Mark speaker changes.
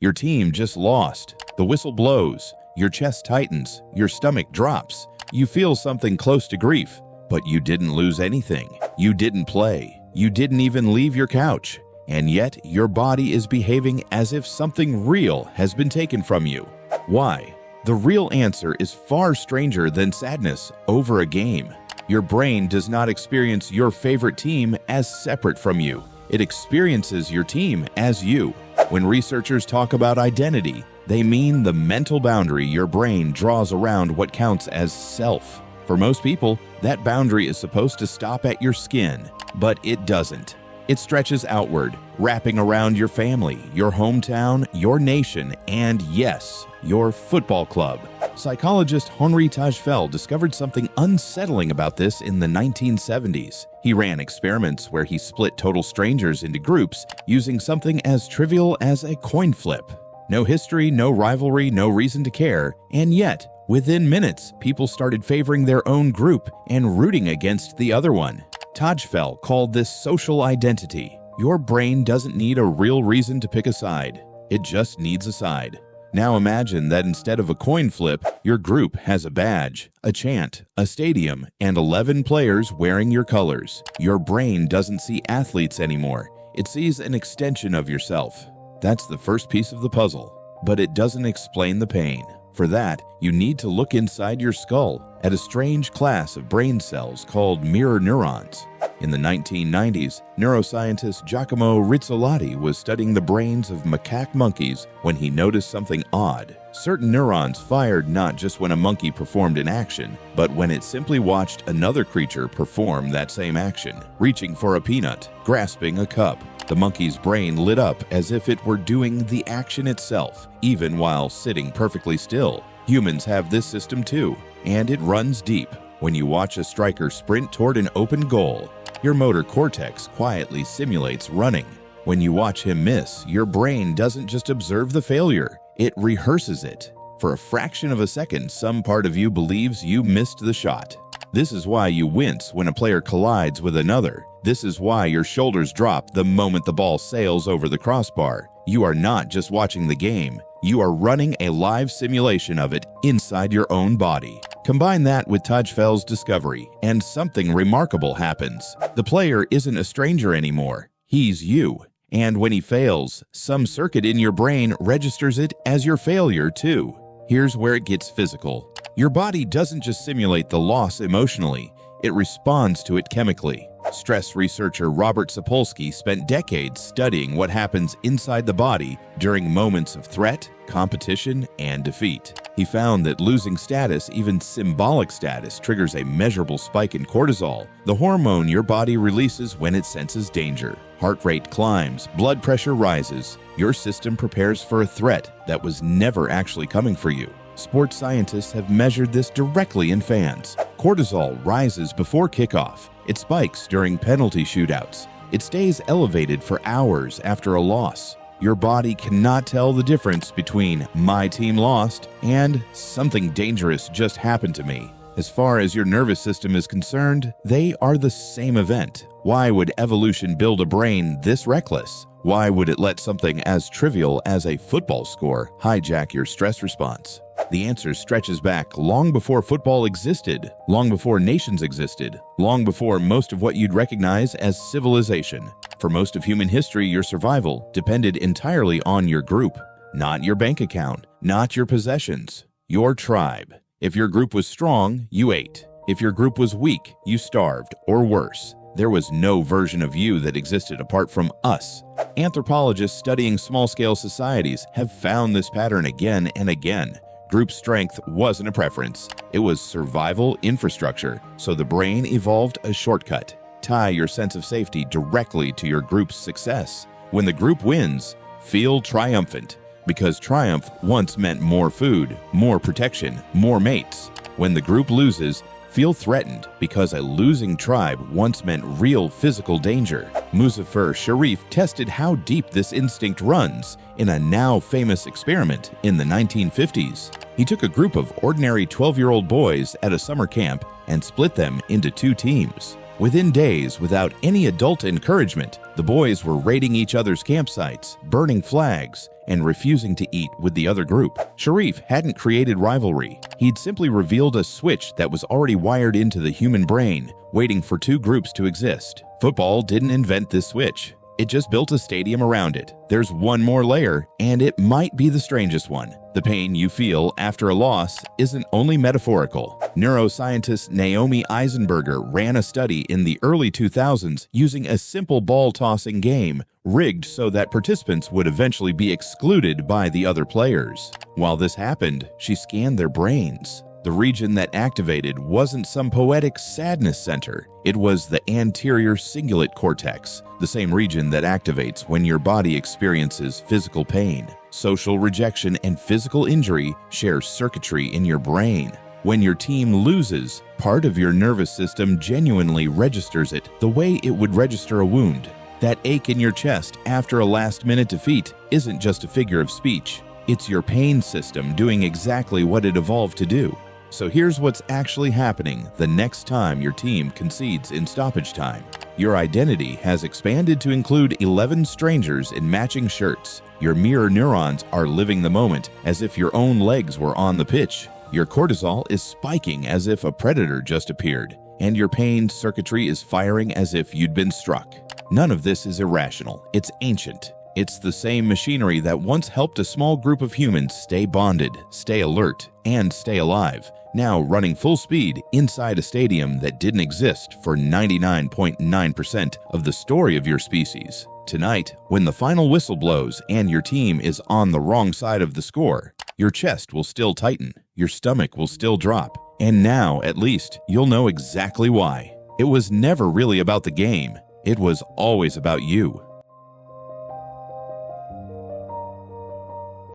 Speaker 1: Your team just lost. The whistle blows. Your chest tightens. Your stomach drops. You feel something close to grief, but you didn't lose anything. You didn't play. You didn't even leave your couch. And yet, your body is behaving as if something real has been taken from you. Why? The real answer is far stranger than sadness over a game. Your brain does not experience your favorite team as separate from you. It experiences your team as you. When researchers talk about identity, they mean the mental boundary your brain draws around what counts as self. For most people, that boundary is supposed to stop at your skin, but it doesn't. It stretches outward, wrapping around your family, your hometown, your nation, and yes, your football club. Psychologist Henri Tajfel discovered something unsettling about this in the 1970s. He ran experiments where he split total strangers into groups using something as trivial as a coin flip. No history, no rivalry, no reason to care, and yet, within minutes, people started favoring their own group and rooting against the other one. Tajfel called this social identity. Your brain doesn't need a real reason to pick a side. It just needs a side. Now imagine that instead of a coin flip, your group has a badge, a chant, a stadium, and 11 players wearing your colors. Your brain doesn't see athletes anymore. It sees an extension of yourself. That's the first piece of the puzzle, but it doesn't explain the pain. For that, you need to look inside your skull at a strange class of brain cells called mirror neurons. In the 1990s, neuroscientist Giacomo Rizzolatti was studying the brains of macaque monkeys when he noticed something odd. Certain neurons fired not just when a monkey performed an action, but when it simply watched another creature perform that same action, reaching for a peanut, grasping a cup. The monkey's brain lit up as if it were doing the action itself, even while sitting perfectly still. Humans have this system too, and it runs deep. When you watch a striker sprint toward an open goal, your motor cortex quietly simulates running. When you watch him miss, your brain doesn't just observe the failure, it rehearses it. For a fraction of a second, some part of you believes you missed the shot. This is why you wince when a player collides with another. This is why your shoulders drop the moment the ball sails over the crossbar. You are not just watching the game. You are running a live simulation of it inside your own body. Combine that with Tajfel's discovery, and something remarkable happens. The player isn't a stranger anymore. He's you. And when he fails, some circuit in your brain registers it as your failure too. Here's where it gets physical. Your body doesn't just simulate the loss emotionally, it responds to it chemically. Stress researcher Robert Sapolsky spent decades studying what happens inside the body during moments of threat, competition, and defeat. He found that losing status, even symbolic status, triggers a measurable spike in cortisol, the hormone your body releases when it senses danger. Heart rate climbs, blood pressure rises. Your system prepares for a threat that was never actually coming for you. Sports scientists have measured this directly in fans. Cortisol rises before kickoff. It spikes during penalty shootouts. It stays elevated for hours after a loss. Your body cannot tell the difference between "my team lost" and "something dangerous just happened to me." As far as your nervous system is concerned, they are the same event. Why would evolution build a brain this reckless? Why would it let something as trivial as a football score hijack your stress response? The answer stretches back long before football existed, long before nations existed, long before most of what you'd recognize as civilization. For most of human history, your survival depended entirely on your group, not your bank account, not your possessions, your tribe. If your group was strong, you ate. If your group was weak, you starved, or worse. There was no version of you that existed apart from us. Anthropologists studying small-scale societies have found this pattern again and again. Group strength wasn't a preference. It was survival infrastructure, so the brain evolved a shortcut. Tie your sense of safety directly to your group's success. When the group wins, feel triumphant, because triumph once meant more food, more protection, more mates. When the group loses, feel threatened, because a losing tribe once meant real physical danger. Muzafer Sharif tested how deep this instinct runs in a now famous experiment in the 1950s. He took a group of ordinary 12-year-old boys at a summer camp and split them into two teams. Within days, without any adult encouragement, the boys were raiding each other's campsites, burning flags, and refusing to eat with the other group. Sharif hadn't created rivalry. He'd simply revealed a switch that was already wired into the human brain, waiting for two groups to exist. Football didn't invent this switch. It just built a stadium around it. There's one more layer, and it might be the strangest one. The pain you feel after a loss isn't only metaphorical. Neuroscientist Naomi Eisenberger ran a study in the early 2000s using a simple ball-tossing game, rigged so that participants would eventually be excluded by the other players. While this happened, she scanned their brains. The region that activated wasn't some poetic sadness center. It was the anterior cingulate cortex, the same region that activates when your body experiences physical pain. Social rejection and physical injury share circuitry in your brain. When your team loses, part of your nervous system genuinely registers it the way it would register a wound. That ache in your chest after a last-minute defeat isn't just a figure of speech. It's your pain system doing exactly what it evolved to do. So here's what's actually happening the next time your team concedes in stoppage time. Your identity has expanded to include 11 strangers in matching shirts. Your mirror neurons are living the moment as if your own legs were on the pitch. Your cortisol is spiking as if a predator just appeared, and your pain circuitry is firing as if you'd been struck. None of this is irrational. It's ancient. It's the same machinery that once helped a small group of humans stay bonded, stay alert, and stay alive, now running full speed inside a stadium that didn't exist for 99.9% of the story of your species. Tonight, when the final whistle blows and your team is on the wrong side of the score, your chest will still tighten, your stomach will still drop, and now, at least, you'll know exactly why. It was never really about the game. It was always about you.